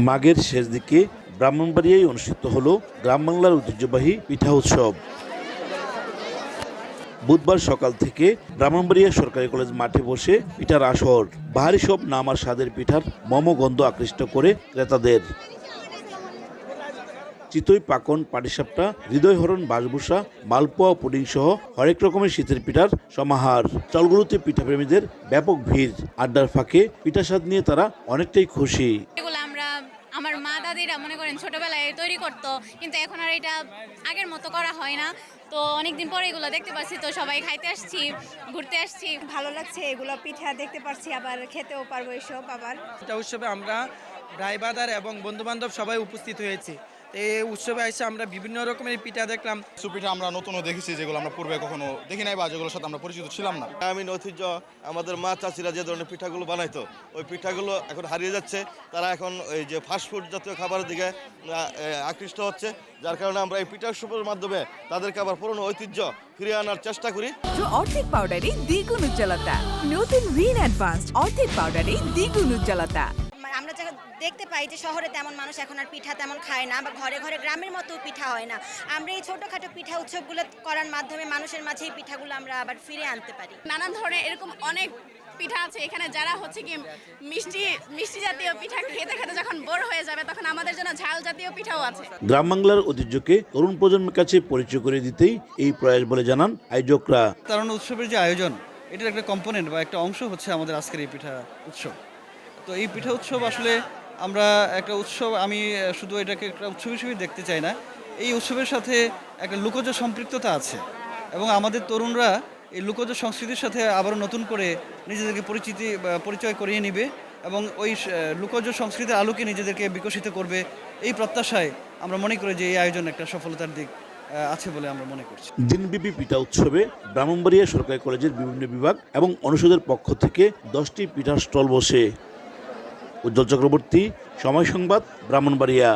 মাঘের শেষ দিকে ব্রাহ্মণবাড়িয়ায় অনুষ্ঠিত হলো গ্রাম বাংলার ঐতিহ্যবাহী পিঠা উৎসব। বুধবার সকাল থেকে ব্রাহ্মণবাড়িয়া সরকারি কলেজ মাঠে বসে পিঠার আসর। বাহারি সব নাম আর স্বাদের পিঠার মমগন্ধ আকৃষ্ট করে ক্রেতাদের। চিতই, পাকন, পাটিসাপটা, হৃদয়হরণ, বাসভূষা, মালপোয়া, পুডিং সহ হরেক রকমের শীতের পিঠার সমাহার। চলগুলোতে পিঠাপ্রেমীদের ব্যাপক ভিড়। আড্ডার ফাঁকে পিঠা স্বাদ নিয়ে তারা অনেকটাই খুশি। আমার মা দাদিরা মনে করেন ছোটবেলায় তৈরি করতো, কিন্তু এখন আর এটা আগের মতো করা হয় না। তো অনেকদিন পরে এগুলো দেখতে পাচ্ছি, তো সবাই খাইতে আসছি, ঘুরতে আসছি, ভালো লাগছে। এগুলো পিঠা দেখতে পাচ্ছি, আবার খেতেও পারবো এসব। আবার এটা উৎসবে আমরা ভাই বাদার এবং বন্ধু বান্ধব সবাই উপস্থিত হয়েছি। এই উৎসবে এসে আমরা বিভিন্ন রকমের পিঠা দেখলাম। কিছু পিঠা আমরা নতুনও দেখেছি, যেগুলো আমরা পূর্বে কখনো দেখি নাই বা যেগুলোর সাথে আমরা পরিচিত ছিলাম না। গ্রামীণ ঐতিহ্য, আমাদের মা চাচিরা যে ধরনের পিঠাগুলো বানাইতো, ওই পিঠাগুলো এখন হারিয়ে যাচ্ছে। তারা এখন এই যে ফাস্টফুড জাতীয় খাবারের দিকে আকৃষ্ট হচ্ছে, যার কারণে আমরা এই পিঠা উৎসবের মাধ্যমে তাদেরকে আবার পুরনো ঐতিহ্য ফিরিয়ে আনার চেষ্টা করি। অর্ধেক পাউডারে দ্বিগুণ উজ্জ্বলতা। নতুন রিন অ্যাডভান্সড অর্ধেক পাউডারে দ্বিগুণ উজ্জ্বলতা। আমরা দেখতে পাই যে শহরে তেমন মানুষ এখন আর পিঠা তেমন খায় না, বা ঘরে ঘরে গ্রামের মতো পিঠা হয় না। আমরা এই ছোটখাটো পিঠা উৎসবগুলো করার মাধ্যমে মানুষের মাঝে এই পিঠাগুলো আমরা আবার ফিরে আনতে পারি। নানান ধরনের এরকম অনেক পিঠা আছে এখানে, যারা হচ্ছে কি মিষ্টি জাতীয় পিঠা খেতে খেতে যখন বোর হয়ে যাবে, তখন আমাদের জন্য ঝাল জাতীয় পিঠাও আছে। গ্রাম বাংলার ঐতিহ্যকে তরুণ প্রজন্মের কাছে পরিচয় করে দিতেই এই প্রয়াস বলে জানান আয়োজকরা। কারণ উৎসবের যে আয়োজন, এটার একটা কম্পোনেন্ট বা একটা অংশ হচ্ছে আমাদের আজকের এই পিঠা উৎসব। তো এই পিঠা উৎসব আসলে আমরা একটা উৎসব, আমি শুধু এটাকে একটা উৎসব হিসেবে দেখতে চাই না। এই উৎসবের সাথে একটা লোকজ সম্পৃক্ততা আছে, এবং আমাদের তরুণরা এই লোকজ সংস্কৃতির সাথে আবারও নতুন করে নিজেদেরকে পরিচয় করিয়ে নেবে এবং ওই লোকজ সংস্কৃতির আলোকে নিজেদেরকে বিকশিত করবে। এই প্রত্যাশায় আমরা মনে করি যে এই আয়োজন একটা সফলতার দিক আছে বলে আমরা মনে করছি। দিনব্যাপী পিঠা উৎসবে ব্রাহ্মণবাড়িয়া সরকারি কলেজের বিভিন্ন বিভাগ এবং অনুষদের পক্ষ থেকে 10টি পিঠার স্টল বসে। উজ্জ্বল চক্রবর্তী, সময় সংবাদ, ব্রাহ্মণবাড়িয়া।